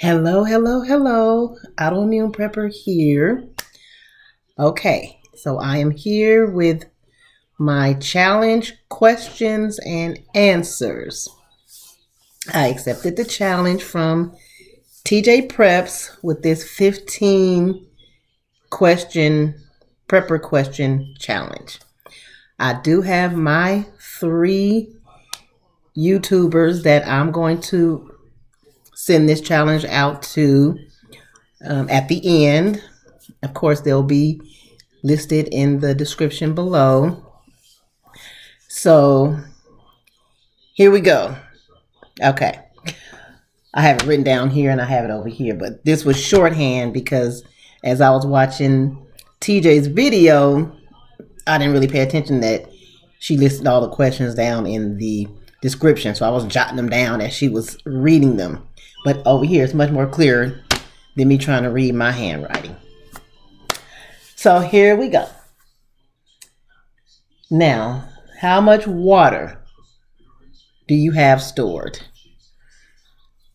Hello, hello, hello. Autoimmune Prepper here. Okay, so I am here with my challenge questions and answers. I accepted the challenge from TJ Preps with this 15 question prepper question challenge. I do have my 3 YouTubers that I'm going to send this challenge out to at the end. Of course, they'll be listed in the description below. So here we go. Okay. I have it written down here and I have it over here, but this was shorthand because as I was watching TJ's video, I didn't really pay attention that she listed all the questions down in the description. So I was jotting them down as she was reading them. But over here, it's much more clear than me trying to read my handwriting. So here we go. Now, how much water do you have stored?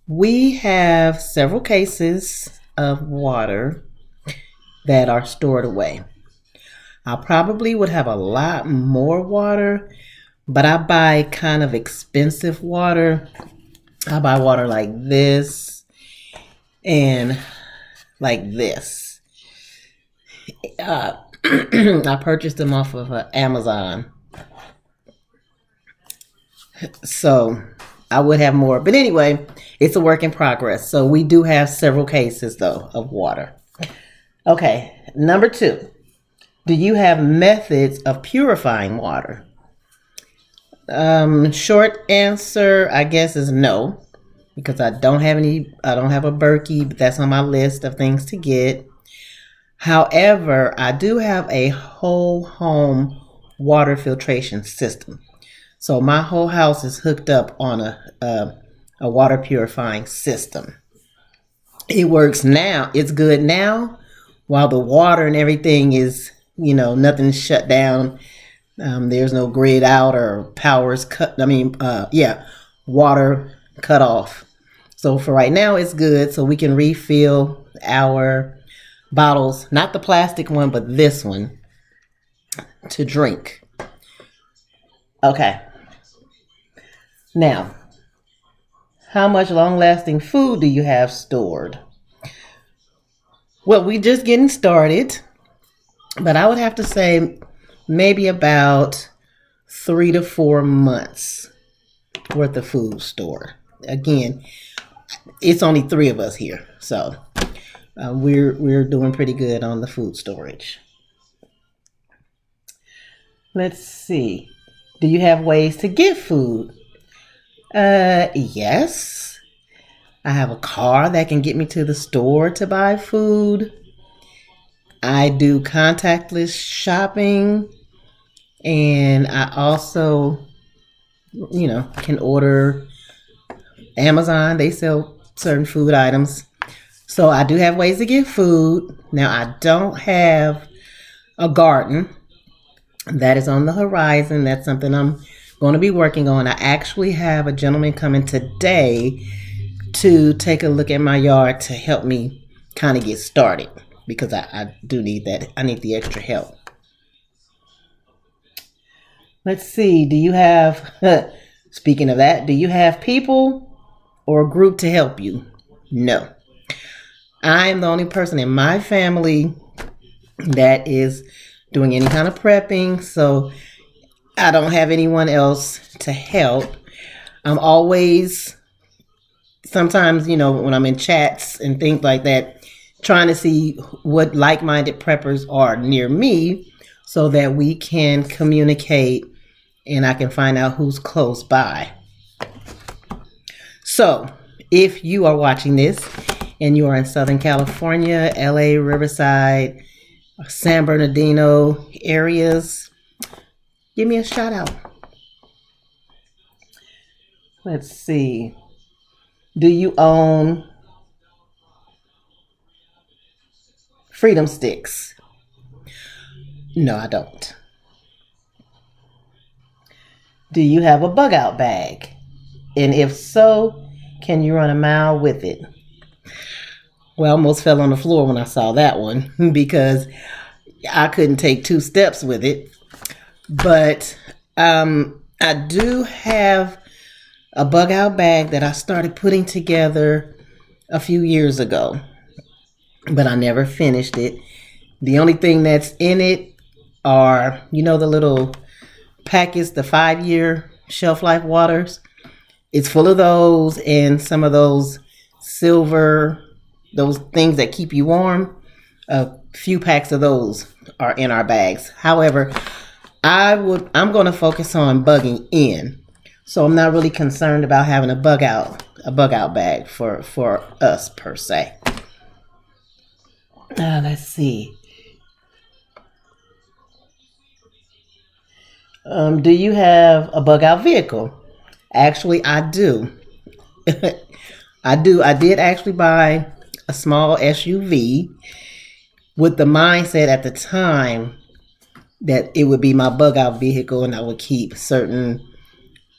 We have several cases of water that are stored away. I probably would have a lot more water, but I buy kind of expensive water. I buy water like this and like this. I purchased them off of Amazon. So I would have more. But anyway, it's a work in progress. So we do have several cases, though, of water. Okay, number 2. Do you have methods of purifying water? Short answer, I guess, is no. Because I don't have a Berkey, but that's on my list of things to get. However, I do have a whole home water filtration system. So my whole house is hooked up on a water purifying system. It works now. It's good now while the water and everything is, nothing's shut down. There's no grid out or power's cut. Water cut off. So for right now, it's good. So we can refill our bottles, not the plastic one, but this one to drink. Okay. Now, how much long-lasting food do you have stored? Well, we just getting started, but I would have to say maybe about 3 to 4 months worth of food stored. Again, it's only 3 of us here, so we're doing pretty good on the food storage. Let's see. Do you have ways to get food? Yes. I have a car that can get me to the store to buy food. I do contactless shopping, and I also, can order Amazon. They sell certain food items. So I do have ways to get food. Now, I don't have a garden. That is on the horizon. That's something I'm going to be working on. I actually have a gentleman coming today to take a look at my yard to help me kind of get started because I do need that. I need the extra help. Let's see. Do you have, speaking of that, do you have people or a group to help you? No. I am the only person in my family that is doing any kind of prepping, so I don't have anyone else to help. I'm always, sometimes, when I'm in chats and things like that, trying to see what like-minded preppers are near me so that we can communicate and I can find out who's close by. So, if you are watching this and you are in Southern California, LA, Riverside, San Bernardino areas, give me a shout out. Let's see. Do you own Freedom Sticks? No, I don't. Do you have a bug out bag? And if so, can you run a mile with it? Well, I almost fell on the floor when I saw that one because I couldn't take two steps with it. But I do have a bug out bag that I started putting together a few years ago, but I never finished it. The only thing that's in it are, the little packets, the 5-year shelf life waters. It's full of those and some of those silver, those things that keep you warm. A few packs of those are in our bags. However, I'm going to focus on bugging in. So I'm not really concerned about having a bug out bag for us per se. Let's see. Do you have a bug out vehicle? Actually, I do. I do. I did actually buy a small SUV with the mindset at the time that it would be my bug out vehicle and I would keep certain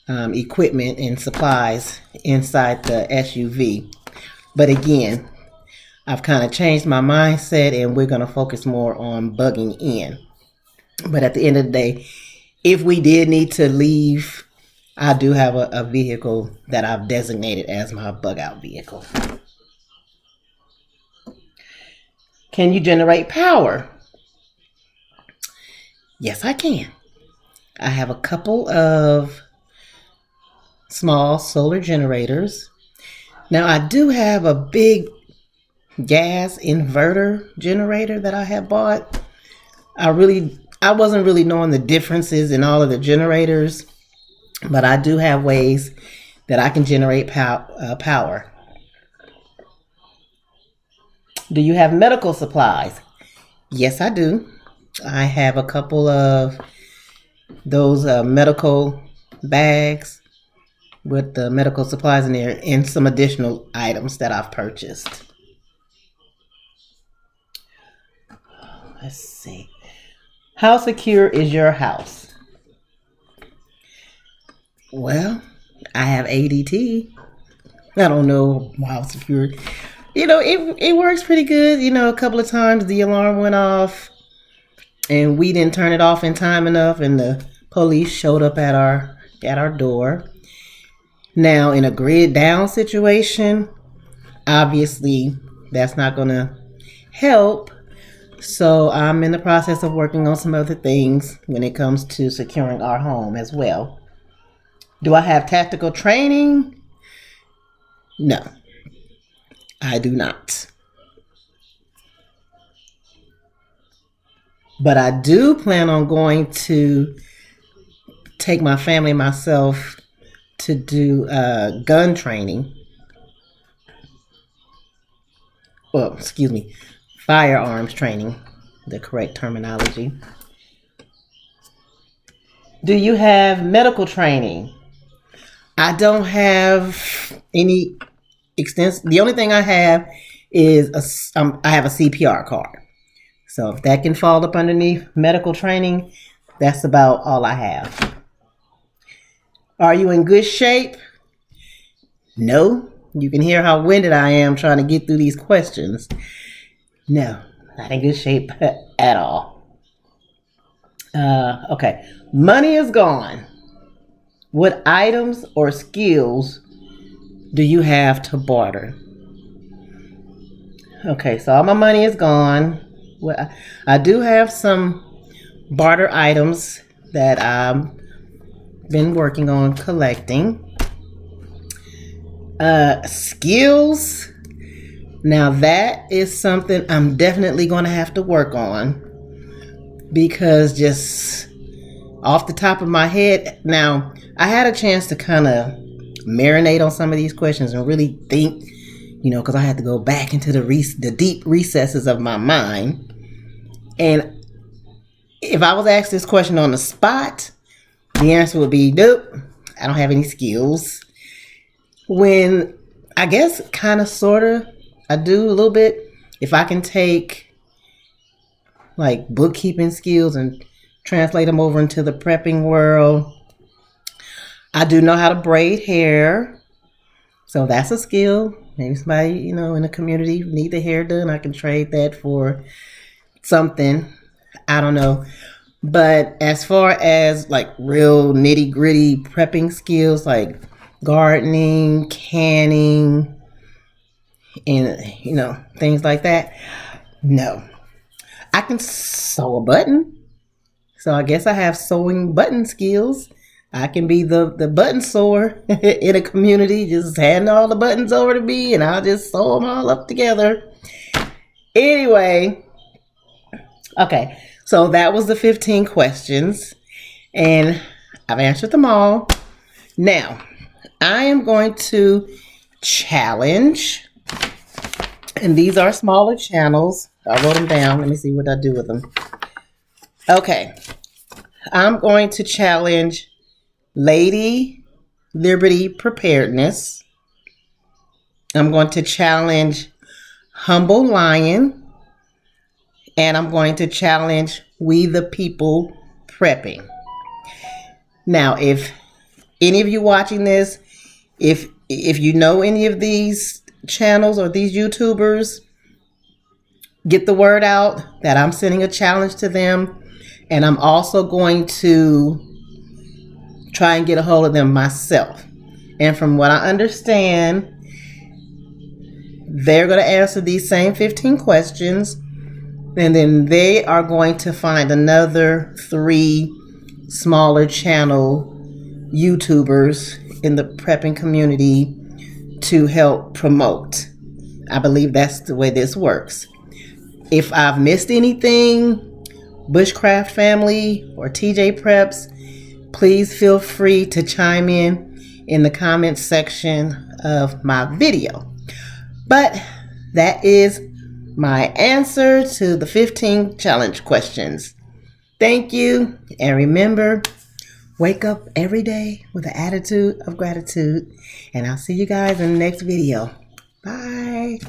equipment and supplies inside the SUV. But again, I've kind of changed my mindset and we're going to focus more on bugging in. But at the end of the day, if we did need to leave, I do have a vehicle that I've designated as my bug out vehicle. Can you generate power? Yes, I can. I have a couple of small solar generators. Now, I do have a big gas inverter generator that I have bought. I wasn't really knowing the differences in all of the generators, but I do have ways that I can generate power. Do you have medical supplies? Yes, I do. I have a couple of those medical bags with the medical supplies in there and some additional items that I've purchased. Let's see. How secure is your house? Well, I have ADT. I don't know how secure. It works pretty good. A couple of times the alarm went off and we didn't turn it off in time enough and the police showed up at our door. Now, in a grid down situation, obviously that's not going to help. So I'm in the process of working on some other things when it comes to securing our home as well. Do I have tactical training? No, I do not. But I do plan on going to take my family and myself to do gun training. Well, excuse me, firearms training, the correct terminology. Do you have medical training? I don't have any extensive. The only thing I have is I have a CPR card. So if that can fall up underneath medical training, that's about all I have. Are you in good shape? No. You can hear how winded I am trying to get through these questions. No, not in good shape at all. Okay. Money is gone. What items or skills do you have to barter? Okay, so all my money is gone. Well, I do have some barter items that I've been working on collecting. Skills. Now that is something I'm definitely going to have to work on because just off the top of my head, now I had a chance to kind of marinate on some of these questions and really think, because I had to go back into the deep recesses of my mind. And if I was asked this question on the spot, the answer would be, nope, I don't have any skills. When I guess kind of, sort of, I do a little bit. If I can take like bookkeeping skills and translate them over into the prepping world. I do know how to braid hair. So that's a skill. Maybe somebody, in the community need their hair done. I can trade that for something. I don't know. But as far as like real nitty gritty prepping skills like gardening, canning, and things like that, no. I can sew a button. So I guess I have sewing button skills. I can be the button sewer in a community, just hand all the buttons over to me and I'll just sew them all up together. Anyway, okay, so that was the 15 questions and I've answered them all. Now, I am going to challenge, and these are smaller channels. I wrote them down. Let me see what I do with them. Okay, I'm going to challenge Lady Liberty Preparedness. I'm going to challenge Humble Lion. And I'm going to challenge We the People Prepping. Now, if any of you watching this, if you know any of these channels or these YouTubers, get the word out that I'm sending a challenge to them. And I'm also going to try and get a hold of them myself. And from what I understand, they're going to answer these same 15 questions. And then they are going to find another 3 smaller channel YouTubers in the prepping community to help promote. I believe that's the way this works. If I've missed anything, Bushcraft Family or TJ Preps, please feel free to chime in the comments section of my video. But that is my answer to the 15 challenge questions. Thank you, and remember, wake up every day with an attitude of gratitude, and I'll see you guys in the next video. Bye.